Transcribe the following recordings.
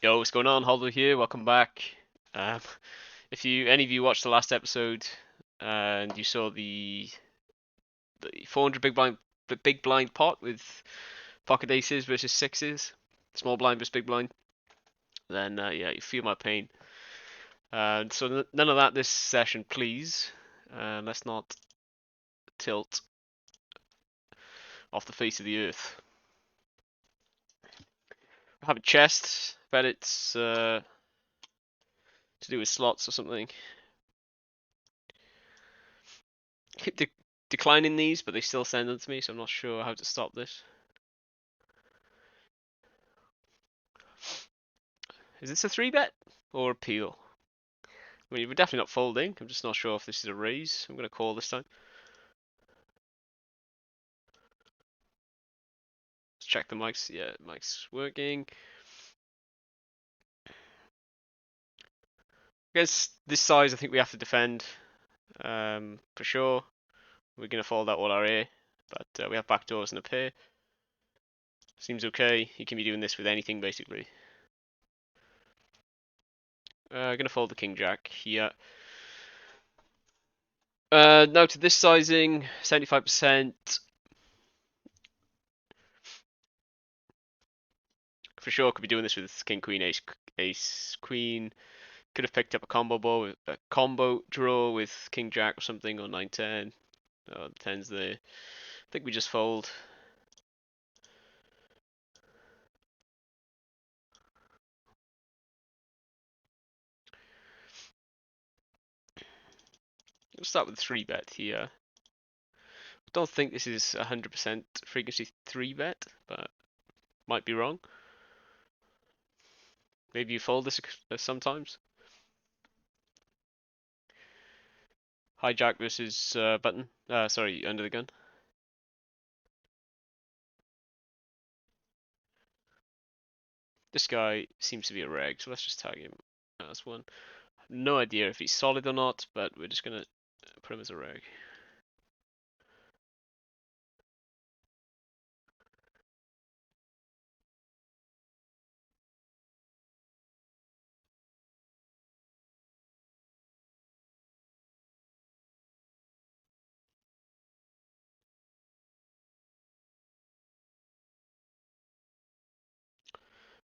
Yo, what's going on? Holdo here. Welcome back. Um, if any of you watched the last episode and you saw the 400 big blind pot with pocket aces versus sixes, small blind versus big blind, then yeah, you feel my pain. So none of that this session, please. Let's not tilt off the face of the earth. I have a chest. Bet it's to do with slots or something. Keep declining these, but they still send them to me, so I'm not sure how to stop this. Is this a 3-bet or a peel? I mean, we're definitely not folding. I'm just not sure if this is a raise. I'm going to call this time. Let's check the mics. Yeah, mic's working. I guess this size, I think we have to defend for sure. We're going to fold out all our A, but we have backdoors and a pair. Seems okay. You can be doing this with anything, basically. Going to fold the king jack here. Now to this sizing, 75%. For sure, could be doing this with king, queen, ace, queen. Could have picked up a combo draw with king jack or something, or 9-10. Oh, the 10's there. I think we just fold. We'll start with 3-bet here. I don't think this is 100% frequency 3-bet, but might be wrong. Maybe you fold this sometimes. Hijack versus button. Sorry, under the gun. This guy seems to be a reg, so let's just tag him as one. No idea if he's solid or not, but we're just gonna put him as a reg.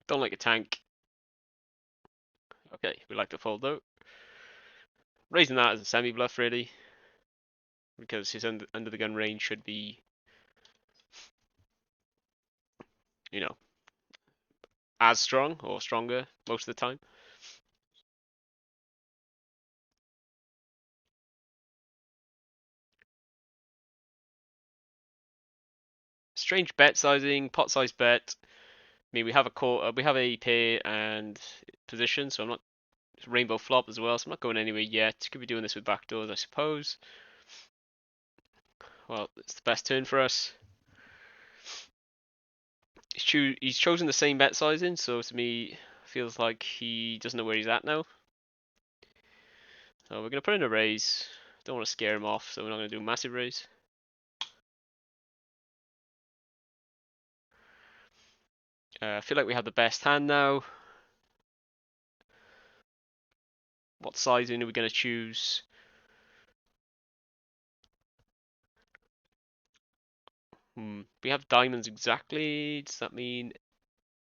Don't like a tank. Okay, we like to fold though. Raising that as a semi-bluff really, because his under the gun range should be, you know, as strong or stronger most of the time. Strange bet sizing, pot size bet. I mean, we have a pair and position, so I'm not rainbow flop as well, so I'm not going anywhere yet. Could be doing this with backdoors, I suppose. Well, it's the best turn for us. He's chosen the same bet sizing, so to me, feels like he doesn't know where he's at now. So we're gonna put in a raise. Don't want to scare him off, so we're not gonna do a massive raise. I feel like we have the best hand now. What sizing are we gonna choose? We have diamonds exactly. Does that mean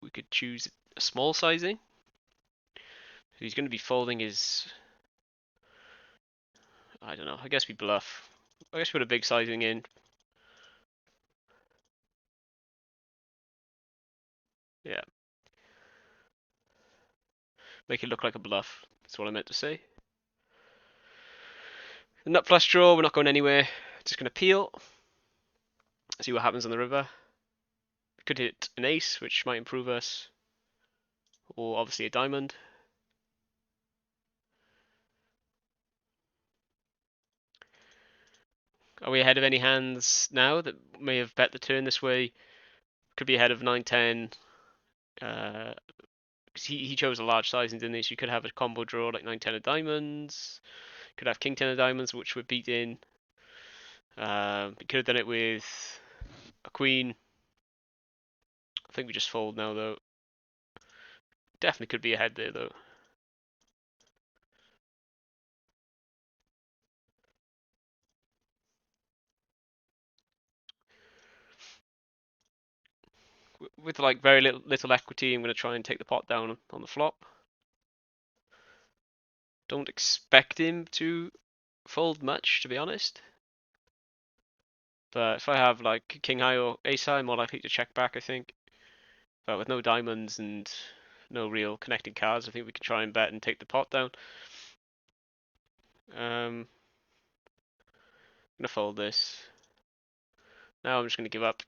we could choose a small sizing? He's going to be folding his. I don't know. I guess we bluff. I guess put a big sizing in. Yeah. Make it look like a bluff. That's what I meant to say. The nut flush draw. We're not going anywhere. Just going to peel. See what happens on the river. Could hit an ace, which might improve us. Or obviously a diamond. Are we ahead of any hands now that may have bet the turn this way? Could be ahead of 9-10. He chose a large sizing, didn't he? So you could have a combo draw like 9-10 of diamonds. Could have king 10 of diamonds, which would beat in. We could have done it with a queen. I think we just fold now, though. Definitely could be ahead there though. With like very little equity, I'm going to try and take the pot down on the flop. Don't expect him to fold much, to be honest. But if I have like king high or ace high, I'm more likely to check back, I think. But with no diamonds and no real connecting cards, I think we can try and bet and take the pot down. I'm gonna fold this. Now I'm just gonna give up.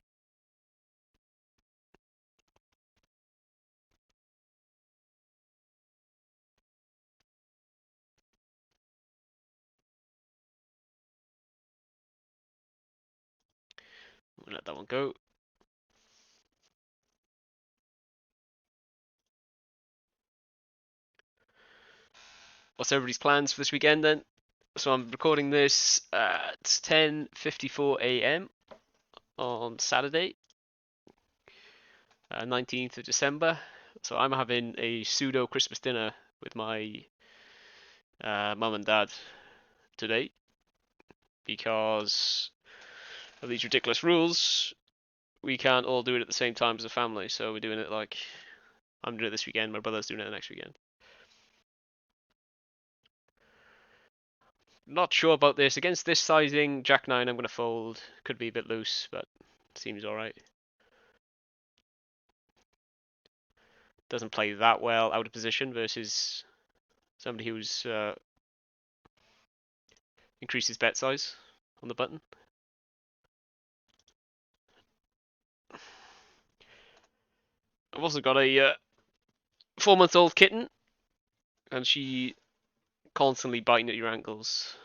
I'm gonna let that one go. What's everybody's plans for this weekend then? So I'm recording this at 10:54 a.m. on Saturday, 19th of December. So I'm having a pseudo Christmas dinner with my mum and dad today because of these ridiculous rules. We can't all do it at the same time as a family, so we're doing it like I'm doing it this weekend, my brother's doing it the next weekend. Not sure about this. Against this sizing, Jack 9 I'm going to fold. Could be a bit loose, but seems alright. Doesn't play that well out of position versus somebody who's increased his bet size on the button. I've also got a 4-month-old kitten, and she constantly biting at your ankles.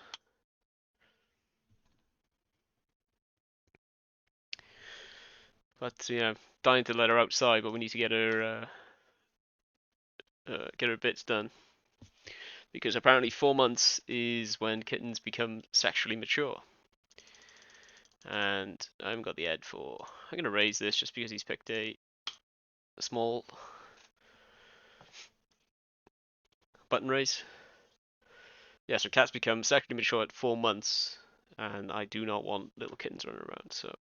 But yeah, dying to let her outside, but we need to get her bits done because apparently 4 months is when kittens become sexually mature. And I haven't got the ed for. I'm gonna raise this just because he's picked a small button raise. Yeah, so cats become sexually mature at 4 months, and I do not want little kittens running around, so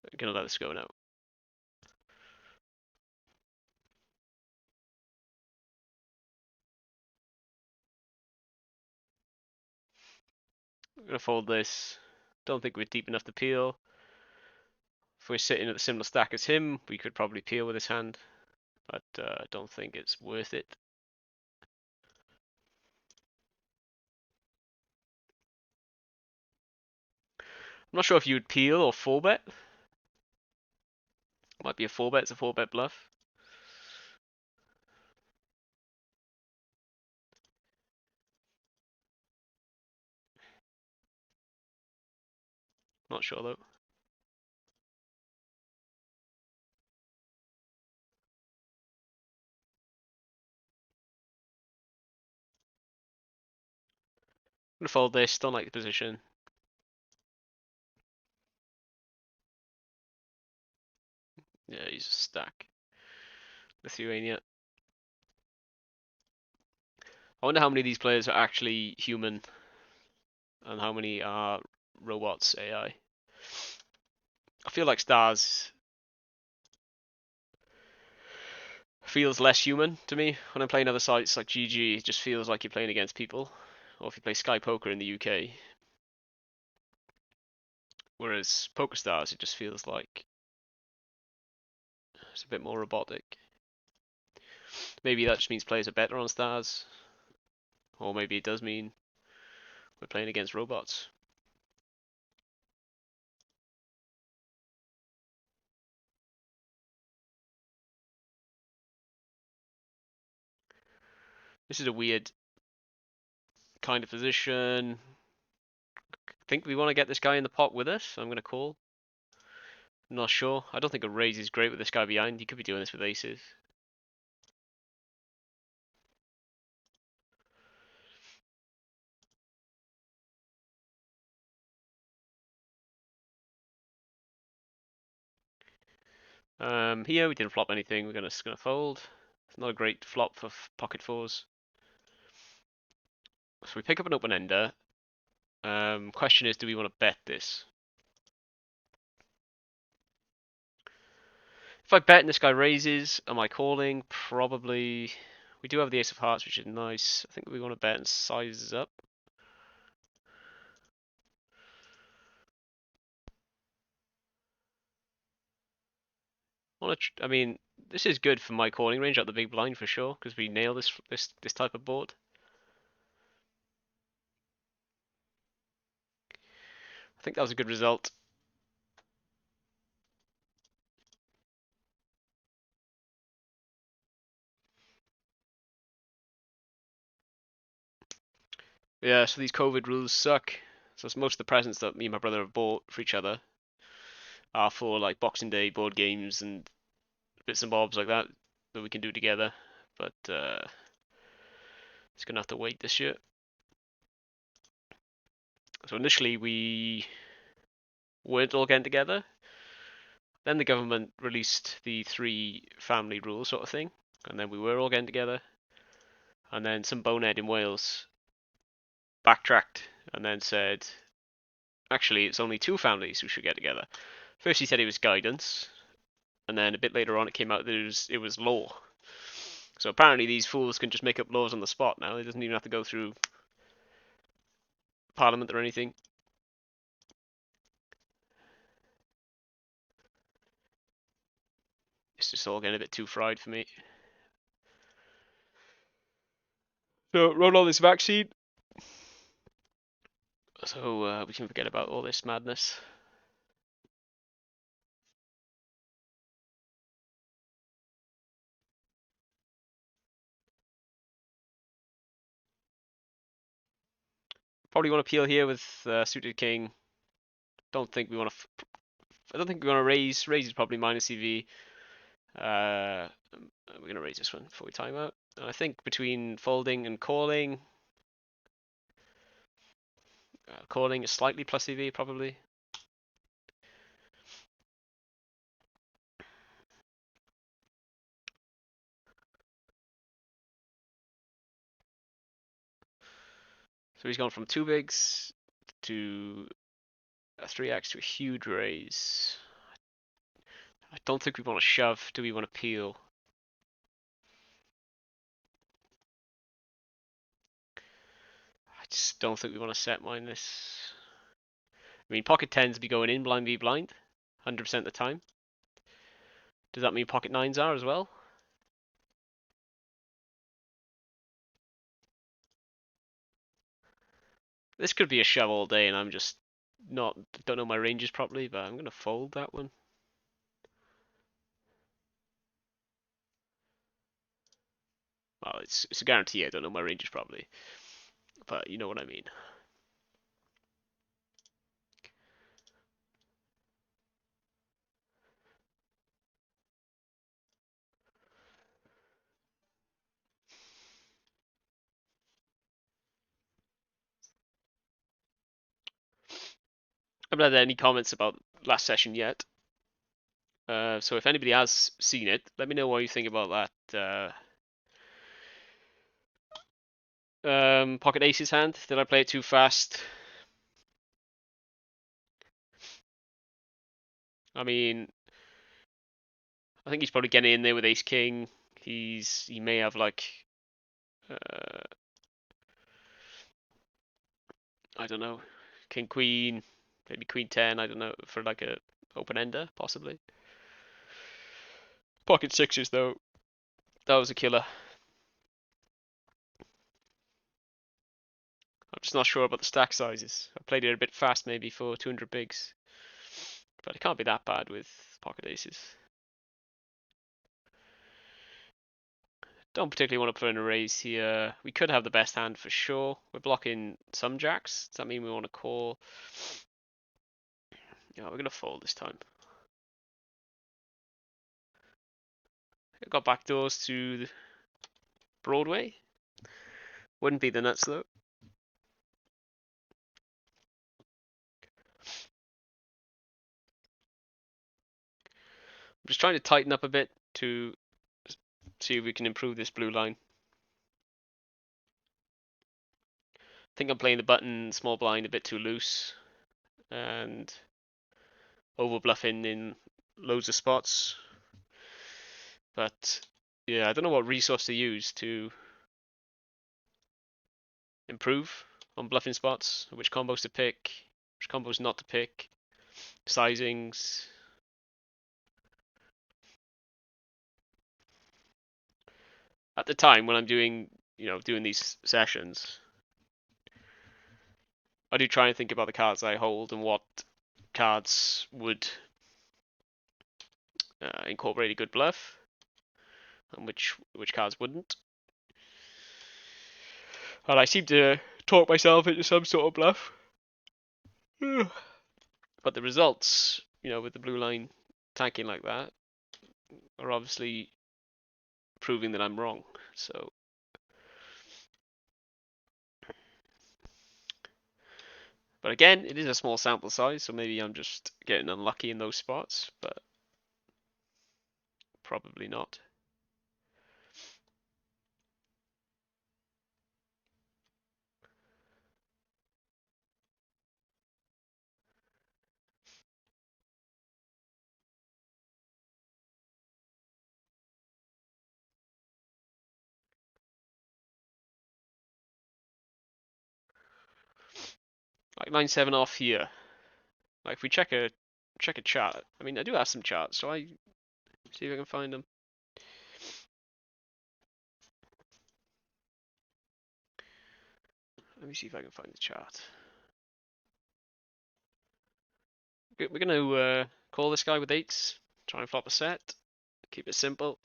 I'm gonna let this go now. I'm gonna fold this. Don't think we're deep enough to peel. If we're sitting at a similar stack as him, we could probably peel with his hand, but I don't think it's worth it. I'm not sure if you would peel or 4-bet. Might be a 4-bet, it's a 4-bet bluff. Not sure though. I'm gonna fold this, don't like the position. Yeah, he's a stack. Lithuania. I wonder how many of these players are actually human and how many are robots, AI. I feel like Stars feels less human to me when I'm playing other sites like GG. It just feels like you're playing against people, or if you play Sky Poker in the UK. Whereas Pokerstars, it just feels like it's a bit more robotic. Maybe that just means players are better on Stars, or maybe it does mean we're playing against robots. This is a weird kind of position. I think we want to get this guy in the pot with us, so I'm going to call. I'm not sure. I don't think a raise is great with this guy behind. He could be doing this with aces. Here we didn't flop anything. We're just gonna fold. It's not a great flop for pocket fours. So we pick up an open ender. Question is, do we want to bet this? If I bet and this guy raises, am I calling? Probably. We do have the ace of hearts, which is nice. I think we want to bet and size up. I mean, this is good for my calling range at the big blind for sure, because we nail this type of board. I think that was a good result. Yeah, so these COVID rules suck. So most of the presents that me and my brother have bought for each other are for like Boxing Day board games and bits and bobs like that that we can do together. But it's gonna have to wait this year. So initially we weren't all getting together. Then the government released the 3 family rule sort of thing, and then we were all getting together. And then some bonehead in Wales backtracked and then said, actually, it's only 2 families who should get together. First he said it was guidance, and then a bit later on it came out that it was law. So apparently these fools can just make up laws on the spot now. It doesn't even have to go through Parliament or anything. It's just all getting a bit too fried for me. So roll all this vaccine, so we can forget about all this madness. Probably want to peel here with suited king. Don't think we want to. I don't think we want to raise. Raise is probably minus EV. We're gonna raise this one before we time out. And I think between folding and calling is slightly plus EV probably. So he's gone from 2 bigs to a 3x to a huge raise. I don't think we want to shove. Do we want to peel? I just don't think we want to set mine this. I mean, pocket 10s be going in blind v blind 100% of the time. Does that mean pocket 9s are as well? This could be a shove all day and I'm just don't know my ranges properly, but I'm going to fold that one. Well, it's a guarantee I don't know my ranges properly, but you know what I mean. I haven't had any comments about last session yet. So if anybody has seen it, let me know what you think about that. Pocket aces hand. Did I play it too fast? I mean, I think he's probably getting in there with ace king. He may have like I don't know, king queen, maybe queen 10. I don't know, for like a open ender possibly. Pocket sixes though, that was a killer. I'm just not sure about the stack sizes. I played it a bit fast maybe for 200 bigs, but it can't be that bad with pocket aces. Don't particularly want to put in a raise here. We could have the best hand for sure. We're blocking some jacks. Does that mean we want to call? Yeah, we're going to fold this time. I've got backdoors to Broadway. Wouldn't be the nuts though. I'm just trying to tighten up a bit to see if we can improve this blue line. I think I'm playing the button small blind a bit too loose and over bluffing in loads of spots. But yeah, I don't know what resource to use to improve on bluffing spots, which combos to pick, which combos not to pick, sizings. At the time when I'm doing these sessions, I do try and think about the cards I hold and what cards would incorporate a good bluff and which cards wouldn't. And I seem to talk myself into some sort of bluff. But the results, with the blue line tanking like that, are obviously proving that I'm wrong. So, but again, it is a small sample size, so maybe I'm just getting unlucky in those spots, but probably not. Like 9-7 off here. Like if we check a chart, I mean I do have some charts, so I see if I can find them. Let me see if I can find the chart. We're gonna call this guy with eights, try and flop a set, keep it simple.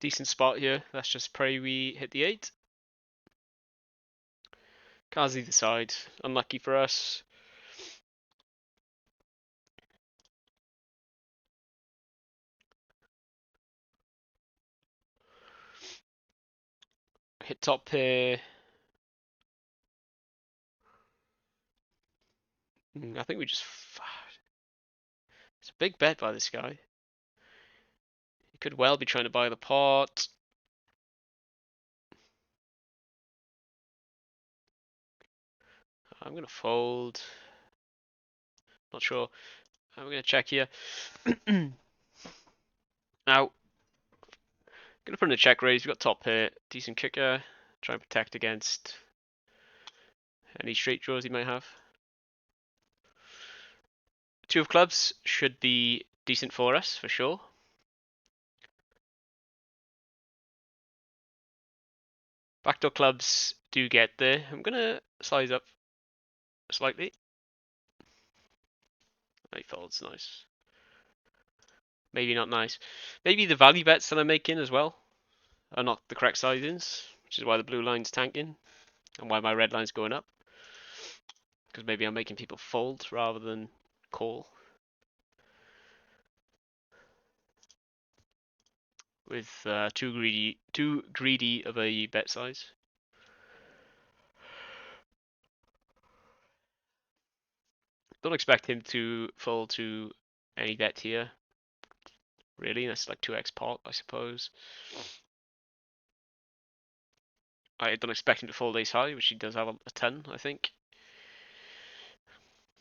Decent spot here. Let's just pray we hit the 8. Cards either side. Unlucky for us. Hit top pair. I think we just... It's a big bet by this guy. He could well be trying to buy the pot. I'm going to fold. Not sure. I'm going to check here. Now, going to put in a check raise. We've got top pair. Decent kicker. Try and protect against any straight draws he might have. 2 of clubs should be decent for us, for sure. Backdoor clubs do get there. I'm going to size up slightly. He folds, nice. Maybe not nice. Maybe the value bets that I'm making as well are not the correct sizings, which is why the blue line's tanking and why my red line's going up. Because maybe I'm making people fold rather than call. With too greedy of a bet size. Don't expect him to fold to any bet here. Really, that's like 2x pot, I suppose. I don't expect him to fold ace high, which he does have a ton, I think.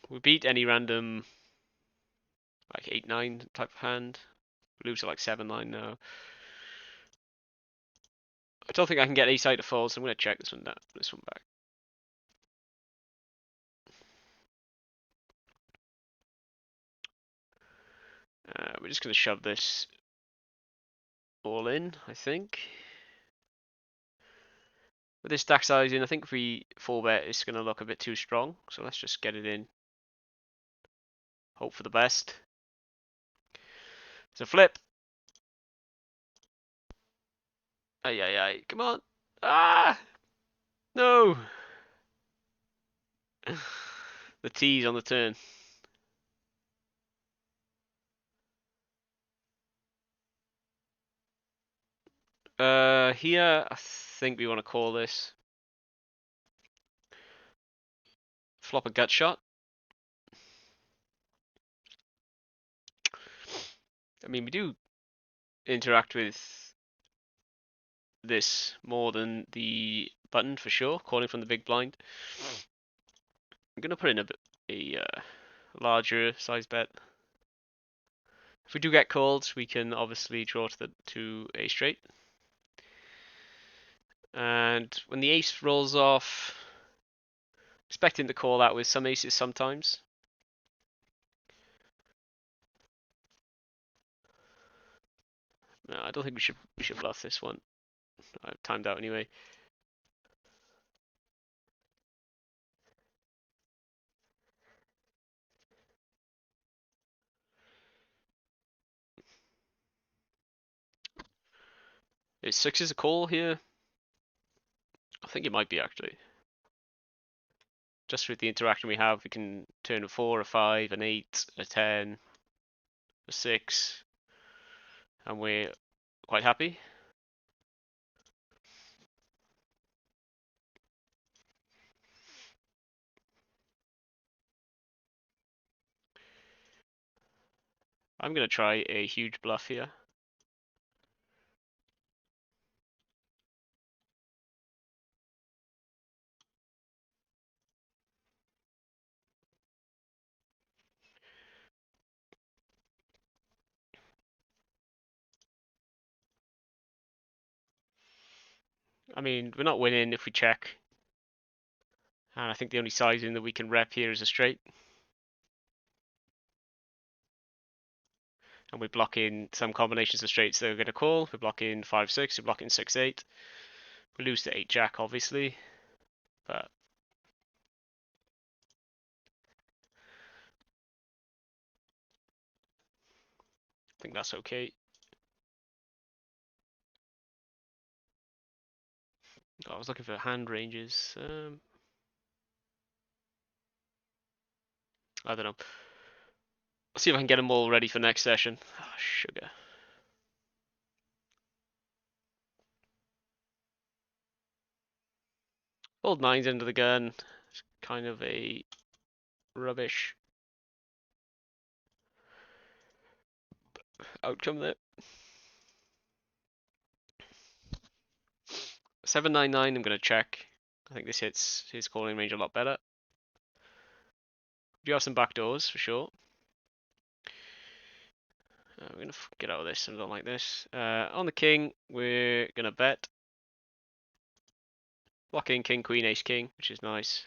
We beat any random like 8-9 type of hand. We lose to like 7-9 now. I don't think I can get ace high to fold, so I'm going to check this one back. We're just going to shove this all in, I think. With this stack sizing, I think if we 4-bet, it's going to look a bit too strong. So let's just get it in. Hope for the best. It's a flip. Ay, ay, ay. Come on. Ah! No! The tease on the turn. Here I think we want to call this. Flop a gut shot. I mean, we do interact with this more than the button for sure, calling from the big blind. I'm gonna put in a larger size bet. If we do get called, we can obviously draw to a straight. And when the ace rolls off, expecting to call that with some aces sometimes. No, I don't think we should bluff this one. I've timed out anyway. Is sixes a call here? I think it might be actually. Just with the interaction we have, we can turn a 4, a 5, an 8, a 10, a 6, and we're quite happy. I'm going to try a huge bluff here. I mean, we're not winning if we check. And I think the only sizing that we can rep here is a straight. And we block in some combinations of straights that are going to call. We block in 5-6, we block in 6-8. We lose to 8-jack, obviously. But I think that's okay. Oh, I was looking for hand ranges. I don't know. I'll see if I can get them all ready for next session. Oh, sugar. Old nines into the gun. It's kind of a rubbish outcome there. 7-9-9, I'm going to check. I think this hits his calling range a lot better. We do have some backdoors for sure. We're going to get out of this. I don't like this. On the king, we're going to bet. Block in king, queen, ace, king, which is nice.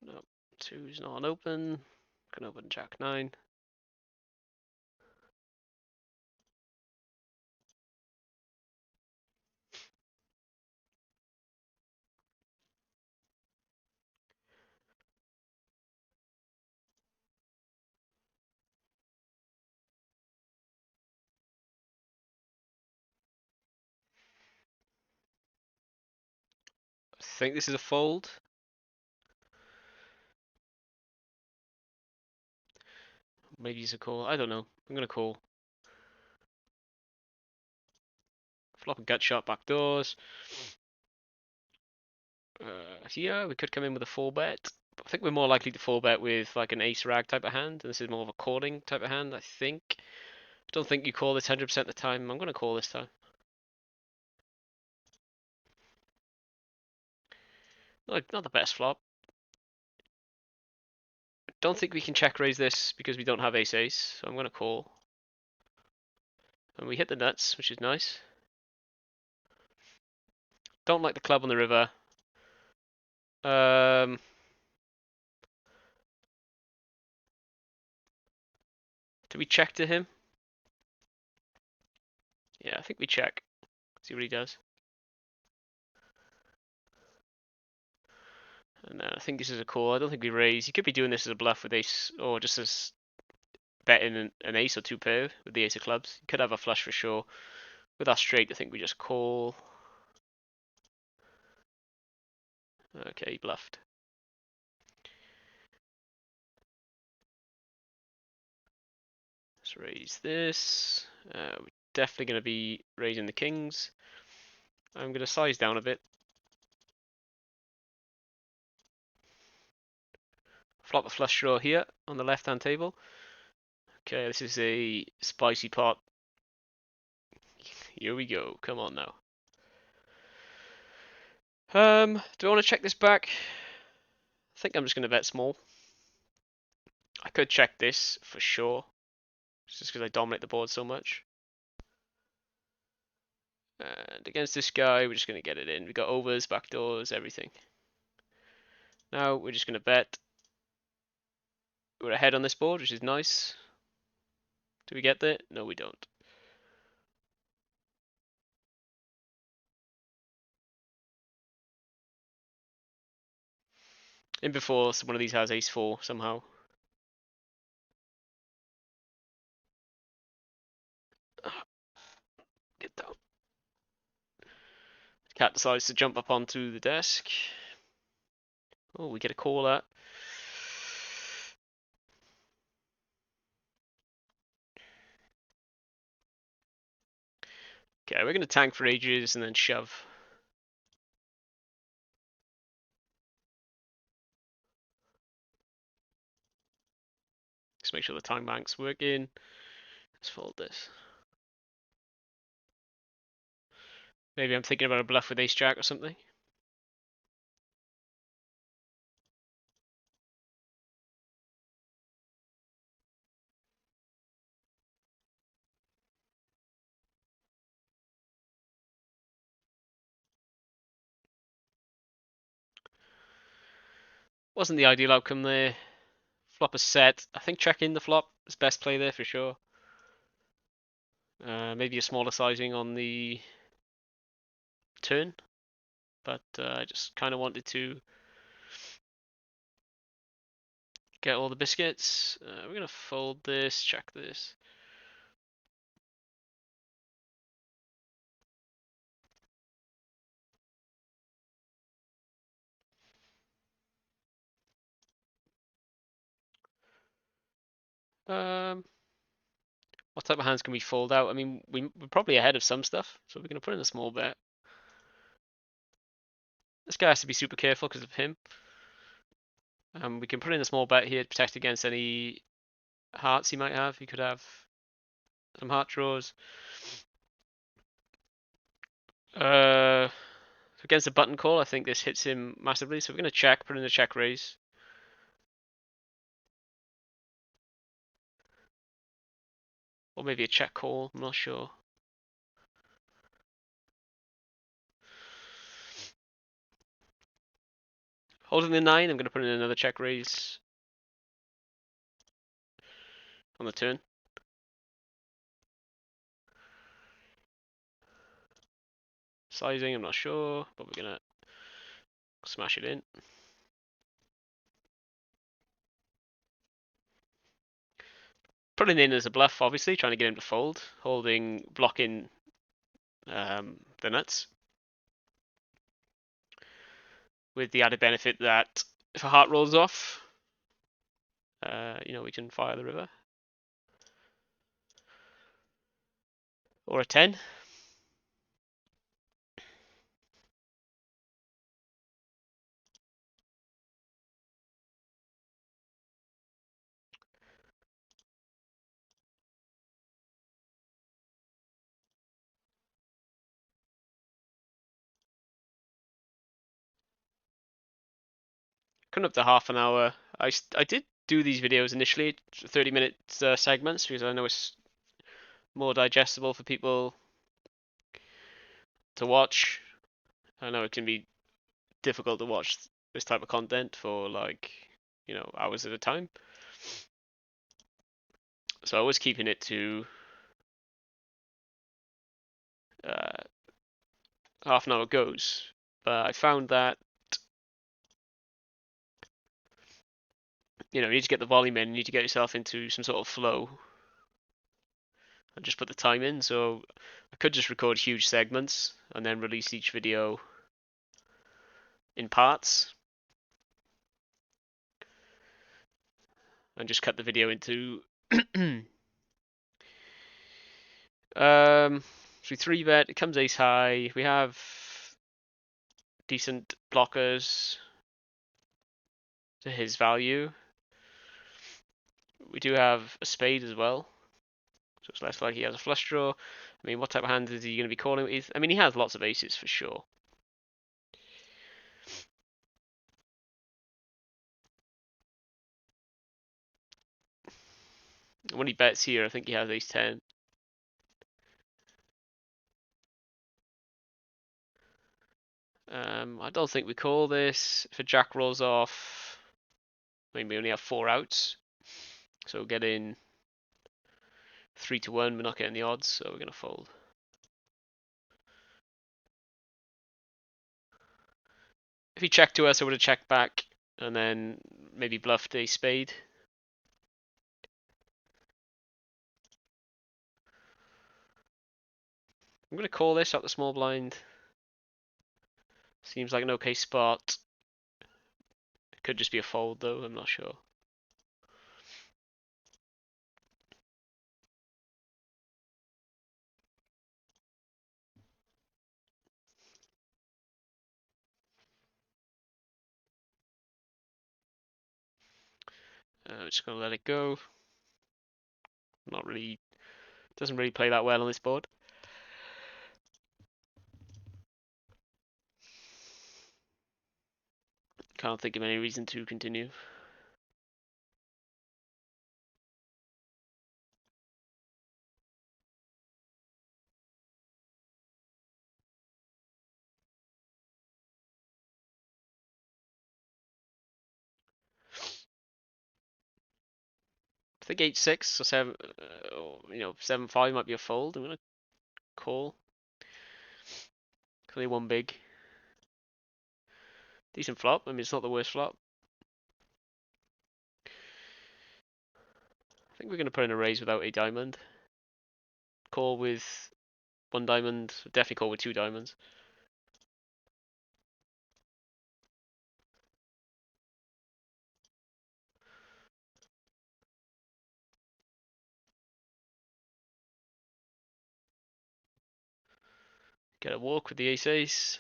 No, two's not open. Can open jack 9. I think this is a fold. Maybe it's a call. I don't know. I'm going to call. Flop a gut shot backdoors. Here we could come in with a 4-bet. I think we're more likely to 4-bet with like an ace rag type of hand, and this is more of a calling type of hand, I think. I don't think you call this 100% of the time. I'm going to call this time. Not the best flop. Don't think we can check raise this because we don't have ace ace, so I'm going to call. And we hit the nuts, which is nice. Don't like the club on the river. Do we check to him? Yeah, I think we check. See what he does. And then I think this is a call. I don't think we raise. You could be doing this as a bluff with ace, or just as betting an ace or two pair with the ace of clubs. You could have a flush for sure. With our straight, I think we just call. Okay, he bluffed. Let's raise this. We're definitely going to be raising the kings. I'm going to size down a bit. Flop a flush draw here on the left-hand table. Okay, this is a spicy pot. Here we go. Come on now. Do I want to check this back? I think I'm just going to bet small. I could check this for sure, just because I dominate the board so much. And against this guy, we're just going to get it in. We got overs, backdoors, everything. Now we're just going to bet. We're ahead on this board, which is nice. Do we get there? No, we don't. In before, one of these has ace four somehow. Get down. Cat decides to jump up onto the desk. Oh, we get a call at. Okay, we're going to tank for ages and then shove. Just make sure the time bank's working. Let's fold this. Maybe I'm thinking about a bluff with ace jack or something. Wasn't the ideal outcome there. Flop a set. I think check in the flop is best play there for sure. Maybe a smaller sizing on the turn, but I just kind of wanted to get all the biscuits. We're gonna fold this, check this. Um, what type of hands can we fold out? I mean, we're probably ahead of some stuff, so we're gonna put in a small bet. This guy has to be super careful because of him. We can put in a small bet here to protect against any hearts he might have. He could have some heart draws. Against a button call, I think this hits him massively. So we're going to check, put in a check raise. Or maybe a check call, I'm not sure. Holding the 9, I'm going to put in another check raise on the turn. Sizing, I'm not sure, but we're going to smash it in. Putting in as a bluff, obviously, trying to get him to fold. Holding, blocking the nuts. With the added benefit that if a heart rolls off, we can fire the river. Or a 10. Coming up to half an hour. I did do these videos initially, 30-minute segments, because I know it's more digestible for people to watch. I know it can be difficult to watch this type of content for hours at a time. So I was keeping it to half an hour goes. But I found that you need to get the volume in. You need to get yourself into some sort of flow, and just put the time in. So I could just record huge segments and then release each video in parts, and just cut the video into so 3-bet, it comes ace high. We have decent blockers to his value. We do have a spade as well, so it's less likely he has a flush draw. I mean, what type of hand is he going to be calling with? I mean, he has lots of aces for sure. When he bets here, I think he has ace 10. I don't think we call this. If a jack rolls off, I mean, we only have 4 outs, so we'll get in 3-1. We're not getting the odds, so we're going to fold. If he checked to us, I would have checked back and then maybe bluffed a spade. I'm going to call this out the small blind. Seems like an okay spot. It could just be a fold though, I'm not sure. Just going to let it go. Not really, doesn't really play that well on this board. Can't think of any reason to continue. I think 8-6 or 7, 7-5 might be a fold. I'm gonna call. Clear one big. Decent flop. I mean, it's not the worst flop. I think we're gonna put in a raise without a diamond. Call with 1 diamond. Definitely call with 2 diamonds. Get a walk with the ace-ace.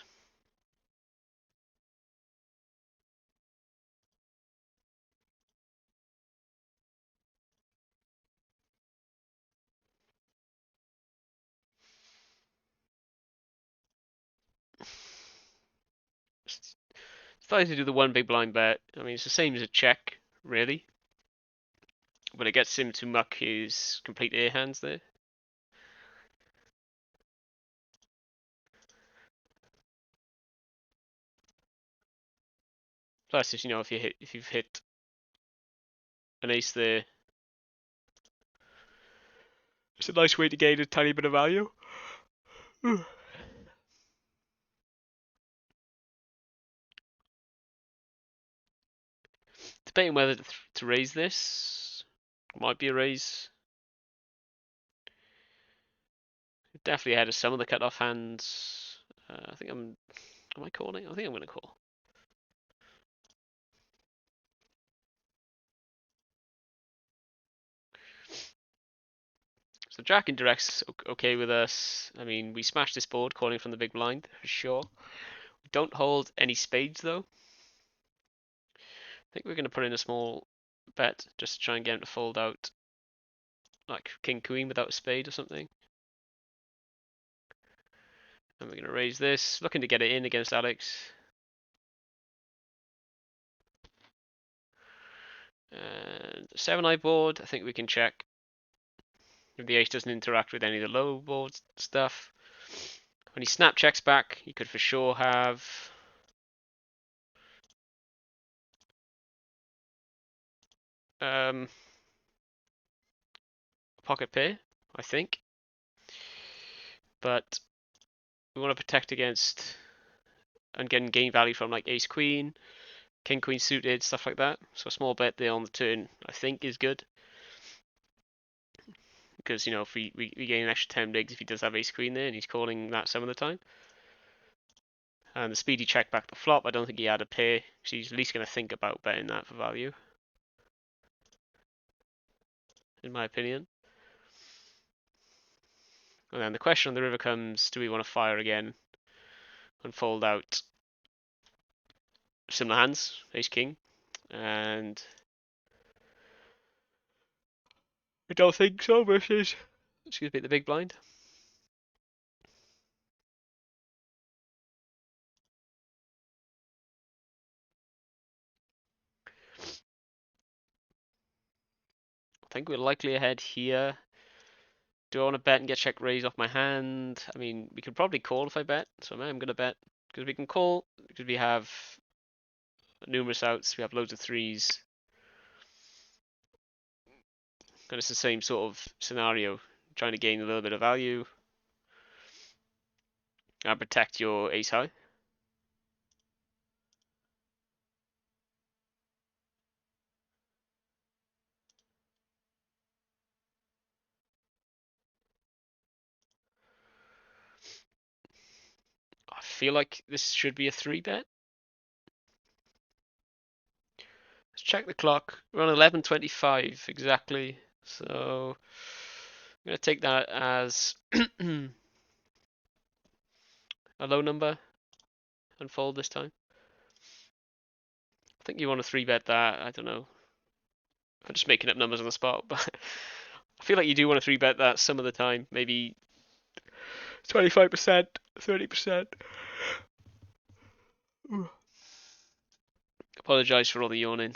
Starting to do the 1 big blind bet. I mean, it's the same as a check, really. But it gets him to muck his complete air hands there. Plus, if you've hit an ace there, it's a nice way to gain a tiny bit of value. Debating whether to raise this. Might be a raise. Definitely ahead of some of the cut-off hands. I think am I calling? I think I'm going to call. So Jack indirect's okay with us. I mean, we smashed this board calling from the big blind for sure. We don't hold any spades though. I think we're going to put in a small bet just to try and get him to fold out like king queen without a spade or something. And we're going to raise this, looking to get it in against Alex. And 7-eye board, I think we can check. If the ace doesn't interact with any of the low board stuff. When he snap checks back, he could for sure have pocket pair, I think. But we want to protect against and getting gain value from like ace queen. king queen suited, stuff like that. So a small bet there on the turn, I think, is good. Because, you know, if we gain an extra 10 bigs if he does have ace queen there and he's calling that some of the time. And the speedy check back the flop, I don't think he had a pair, so he's at least going to think about betting that for value, in my opinion. And then the question on the river comes, do we want to fire again and fold out similar hands, ace king? And I don't think so versus, excuse me, the big blind. I think we're likely ahead here. Do I want to bet and get check raise off my hand? I mean, we could probably call if I bet, so I'm going to bet. Because we can call, because we have numerous outs, we have loads of threes. And it's the same sort of scenario, trying to gain a little bit of value and protect your ace high. I feel like this should be a 3-bet. Let's check the clock. We're on 11:25 exactly. So I'm going to take that as a low number and fold this time. I think you want to 3-bet that. I don't know. I'm just making up numbers on the spot, but I feel like you do want to 3-bet that some of the time. Maybe 25%, 30%. Apologise for all the yawning.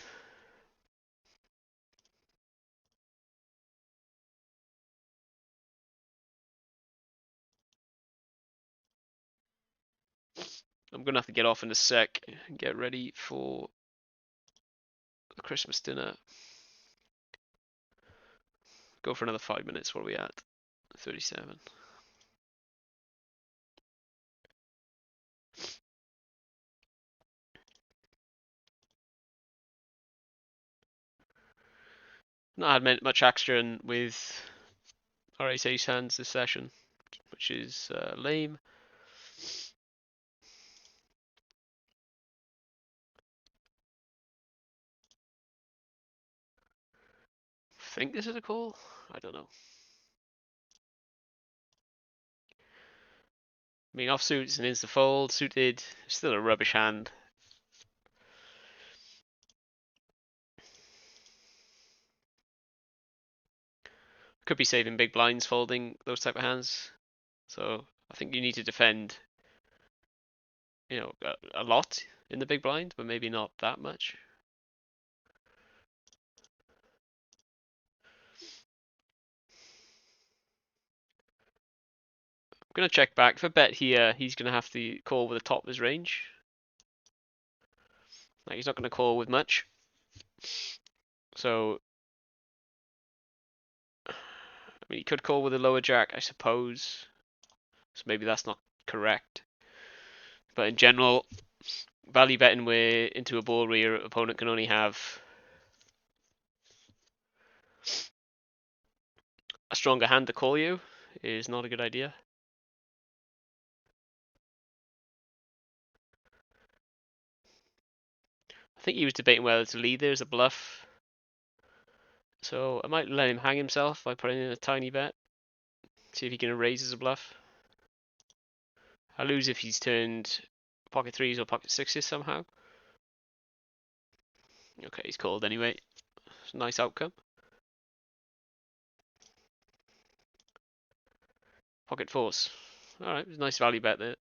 I'm going to have to get off in a sec and get ready for the Christmas dinner. Go for another 5 minutes. What are we at? 37. Not had much action with our ace hands this session, which is lame. I think this is a call. I don't know. I mean, offsuit's an insta fold. Suited, still a rubbish hand. Could be saving big blinds folding those type of hands. So I think you need to defend, you know, a lot in the big blind, but maybe not that much. I'm gonna check back. For bet here, he's gonna have to call with the top of his range. Like he's not gonna call with much. So I mean, he could call with a lower jack, I suppose. So maybe that's not correct. But in general, value betting where into a board where your opponent can only have a stronger hand to call you is not a good idea. I think he was debating whether to lead there as a bluff. So I might let him hang himself by putting in a tiny bet. See if he can raise as a bluff. I lose if he's turned pocket threes or pocket sixes somehow. Okay, he's called anyway. It's a nice outcome. Pocket fours. Alright, nice value bet there.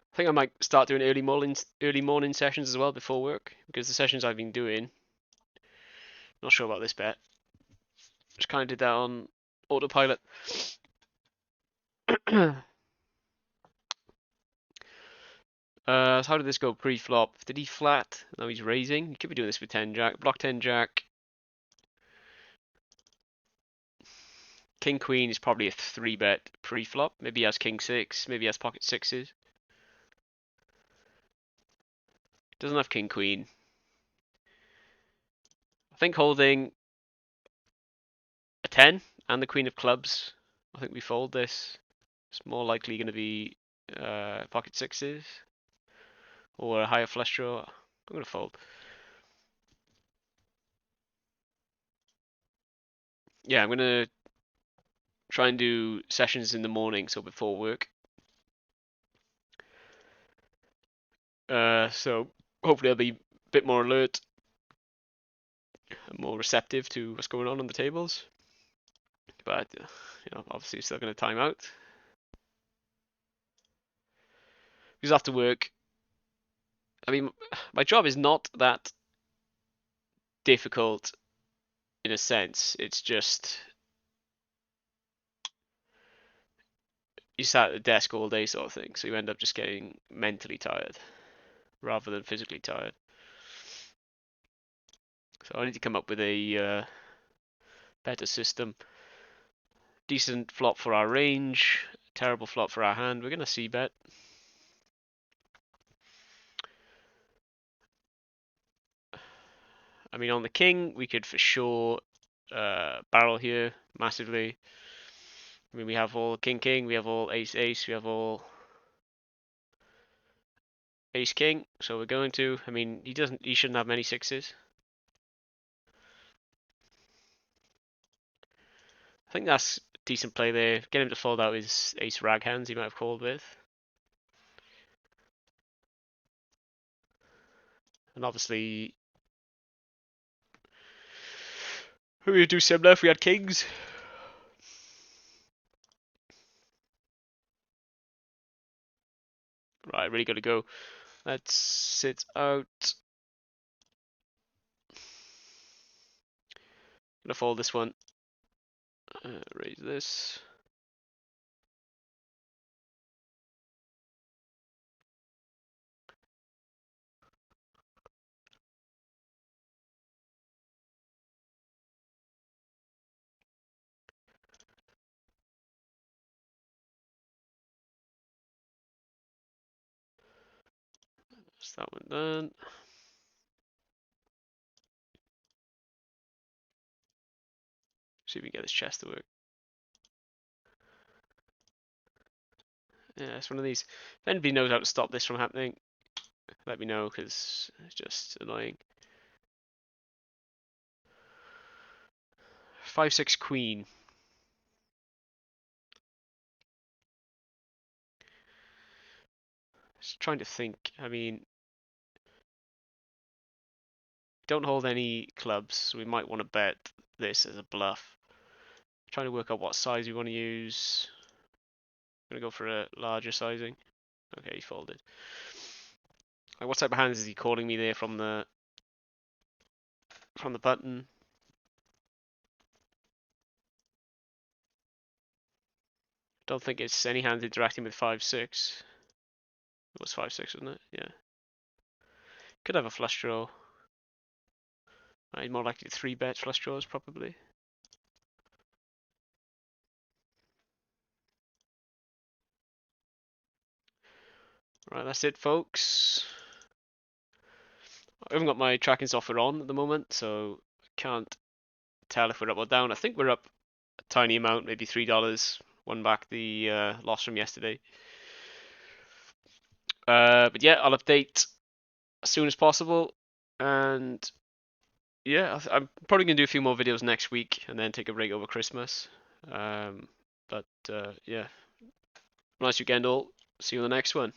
I think I might start doing early morning sessions as well before work, because the sessions I've been doing, not sure about this bet. Just kind of did that on autopilot. So how did this go pre-flop? Did he flat? Now he's raising. He could be doing this with 10 jack. Block 10 jack. King queen is probably a 3-bet pre-flop. Maybe he has king 6. Maybe he has pocket 6s. Doesn't have king queen. I think holding a 10 and the queen of clubs. I think we fold this. It's more likely going to be pocket 6s or a higher flush draw. I'm going to fold. Yeah, I'm going to try and do sessions in the morning, so before work. So hopefully I'll be a bit more alert and more receptive to what's going on the tables. But obviously still going to time out. Because after work, I mean, my job is not that difficult in a sense. It's just you sat at the desk all day sort of thing, so you end up just getting mentally tired rather than physically tired. So I need to come up with a better system. Decent flop for our range, terrible flop for our hand. We're going to c-bet. I mean, on the king, we could for sure barrel here massively. I mean, we have all king king, we have all ace ace, we have all ace king. So we're going to. I mean, he shouldn't have many sixes. I think that's a decent play there. Get him to fold out his ace rag hands he might have called with. And obviously, we would do similar if we had kings. Right, really got to go. Let's sit out. Gonna fold this one. Raise this. That's that one done. See if we can get this chest to work. Yeah, it's one of these. If anybody knows how to stop this from happening, let me know, because it's just annoying. 5-6 queen. Just trying to think. I mean, don't hold any clubs, so we might want to bet this as a bluff. Trying to work out what size we want to use. I'm gonna go for a larger sizing. Okay, he folded. Like, what type of hands is he calling me there from the button? Don't think it's any hands interacting with 5-6. It was 5-6, wasn't it? Yeah. Could have a flush draw. More likely 3-bet flush draws probably. Right, that's it, folks. I haven't got my tracking software on at the moment, so I can't tell if we're up or down. I think we're up a tiny amount, maybe $3. Won back the loss from yesterday. But yeah, I'll update as soon as possible. And yeah, I'm probably going to do a few more videos next week and then take a break over Christmas. But yeah, nice weekend all. See you on the next one.